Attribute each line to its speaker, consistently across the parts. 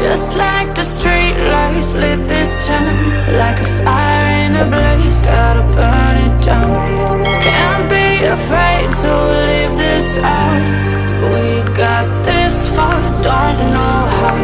Speaker 1: Just like the street lights lit this town, like a fire in a blaze, gotta burn it down. Can't be afraid to leave this out. We got this far, don't know how.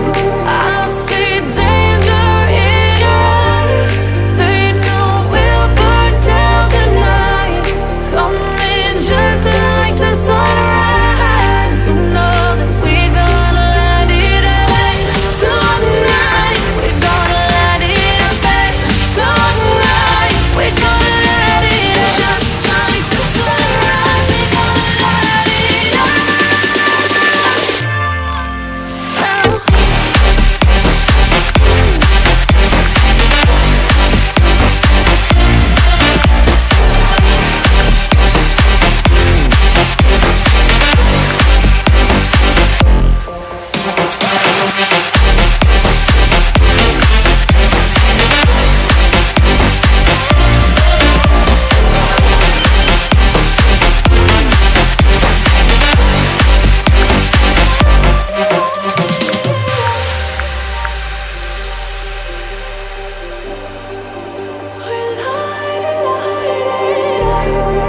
Speaker 1: I see danger in your eyes. They know we'll burn down the night. Coming just like the sunrise. You know that we gonna let it rain. Tonight we gonna let it rain. Tonight we gonna let it rain. Just like the sunrise, we gonna let it rain.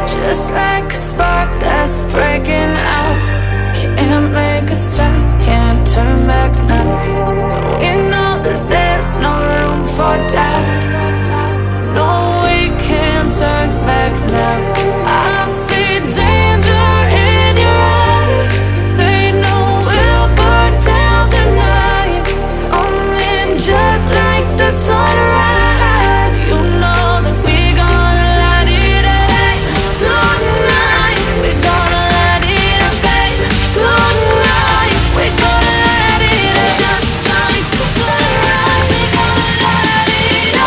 Speaker 1: Just like a spark that's breaking out. Can't make a stop, can't turn back now. We know that there's no room for doubt. No, we can't turn back now. I see danger in your eyes. They know we'll burn down the night. Coming just like the sunrise. You know that we gonna let it rain. Tonight we gonna let it rain. Tonight we gonna let it rain. Just like the sunrise, we gonna let it rain.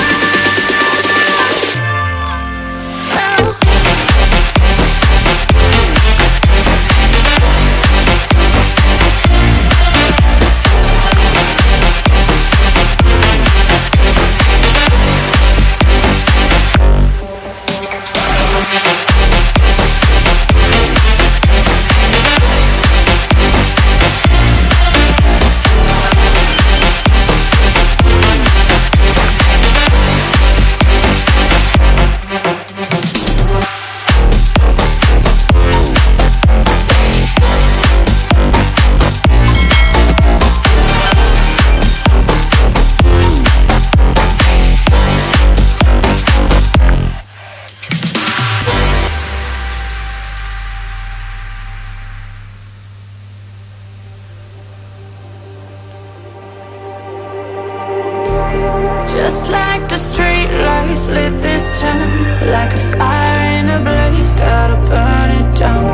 Speaker 1: Just like the street lights lit this town, like a fire in a blaze, gotta burn it down.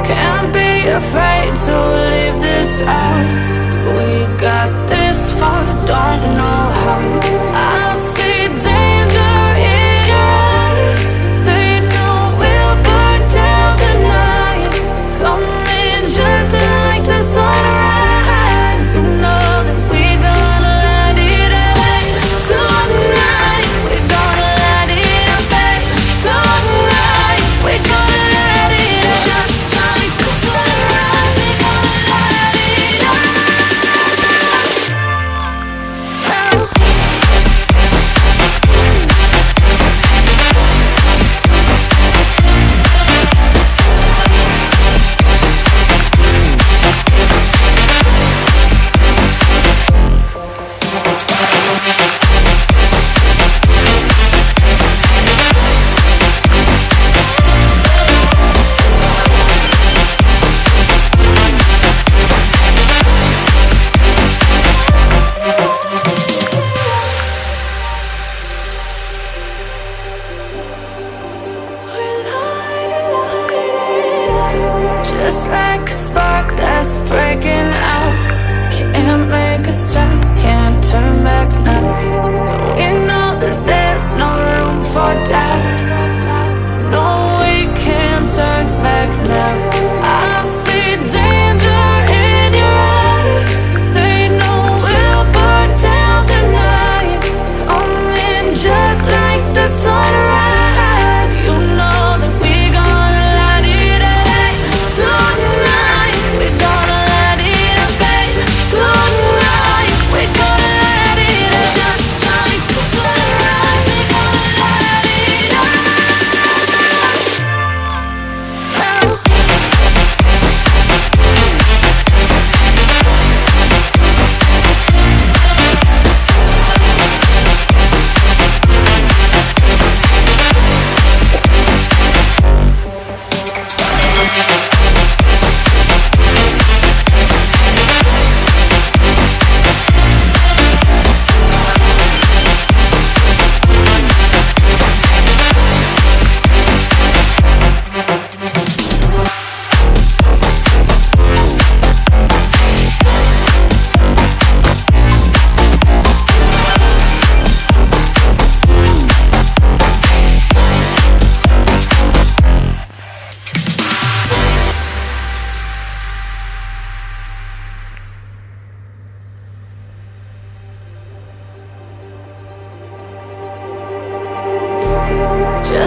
Speaker 1: Can't be afraid to leave this out. We got this far, don't know how. I see danger in your eyes. They know we'll burn down the night. Coming just like the sunrise. You know that we gonna let it rain. Tonight we gonna let it rain. Tonight we gonna let it rain. Just like the sunrise, we gonna let it rain.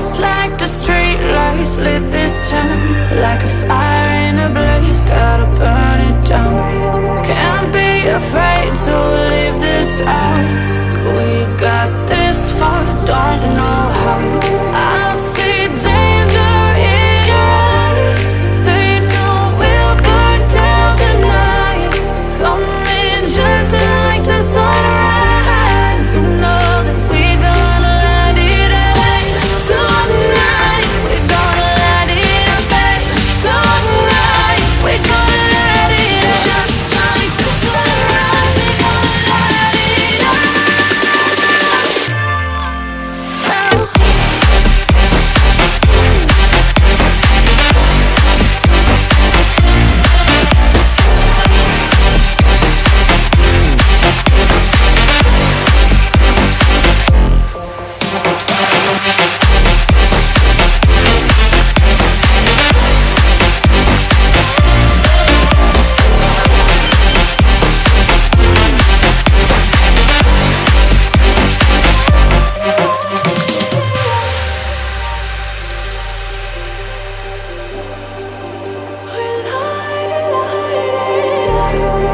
Speaker 1: Just like the street lights lit this town, like a fire in a blaze, gotta burn it down. Can't be afraid to leave this out. We got this far, don't know how. I see danger in your eyes. They know we'll burn down the night. Coming just like the sunrise. You know that we gonna light it up tonight. We gonna light it up tonight. We gonna light it up just like the sunrise. We gonna light it up.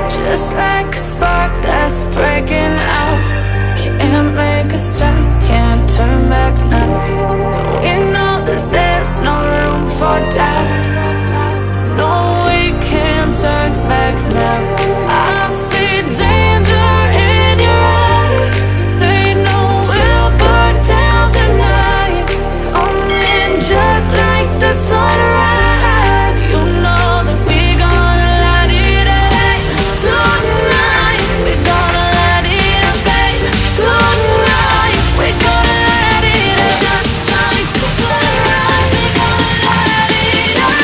Speaker 1: Just like a spark that's breaking out. Can't make a stop, can't turn back now. We know that there's no room for doubt. No, we can't turn back now. I see danger in your eyes. They know we'll burn down the night. Coming just like the sunrise. You know that we gonna light it up tonight. We gonna light it up tonight. We gonna light it up just like the sunrise. We gonna light it up.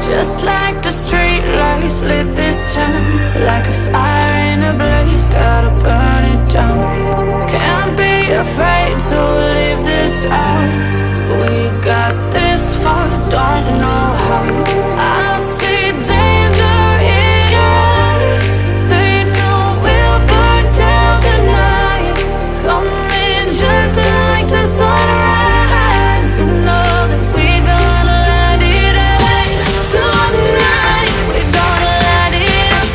Speaker 1: Just like the street lights lit this town, like a fire in a blaze, gotta burn it down. Can't be afraid to leave this out. We got this far, don't know how. I see danger in your eyes. They know we'll burn down the night. Coming just like the sunrise. You know that we gonna light it up tonight. We gonna light it up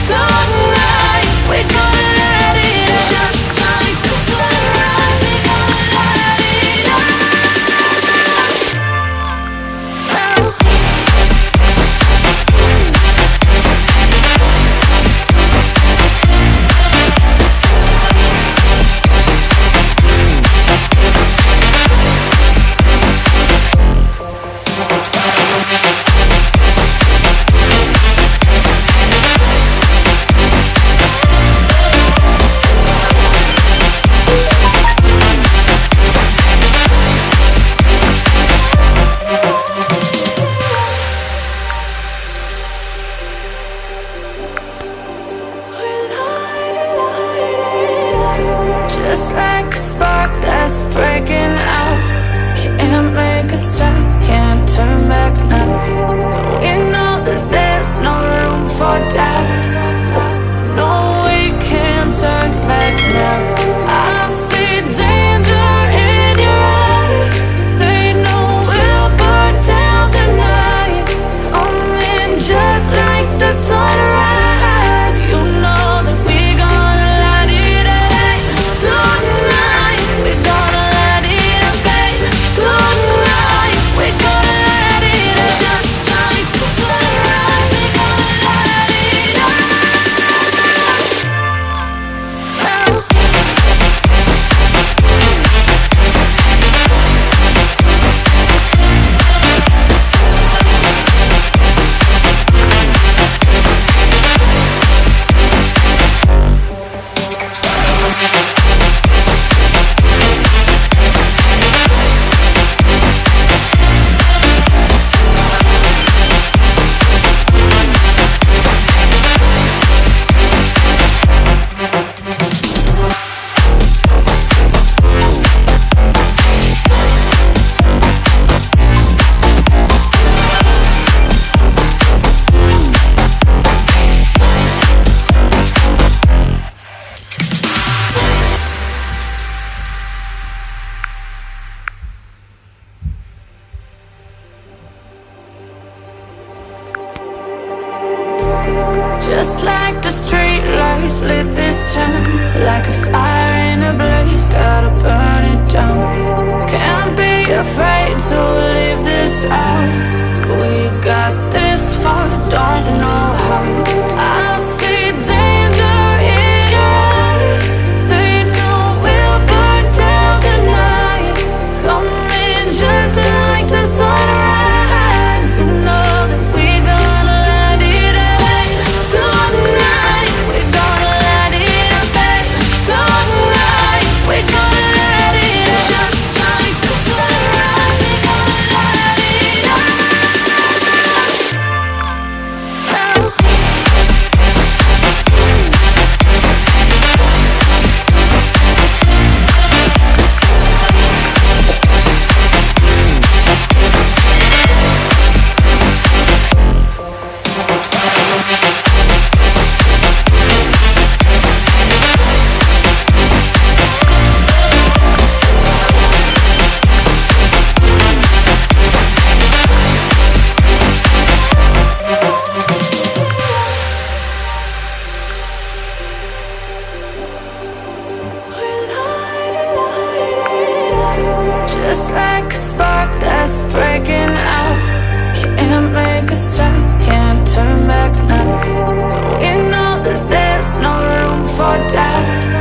Speaker 1: tonight. We gonna light it up just like the sunrise. We gonna light it up. Just like a spark that's breaking out. Can't make a stop, can't turn back now. We know that there's no room for doubt. No, we can't turn back now. I see danger in your eyes. They know we'll burn down the night. Coming just like the sunrise. You know that we gonna light it up tonight. We gonna light it up tonight. We just like a spark that's breaking out. Can't make a stop, can't turn back now. We know that there's no room for doubt.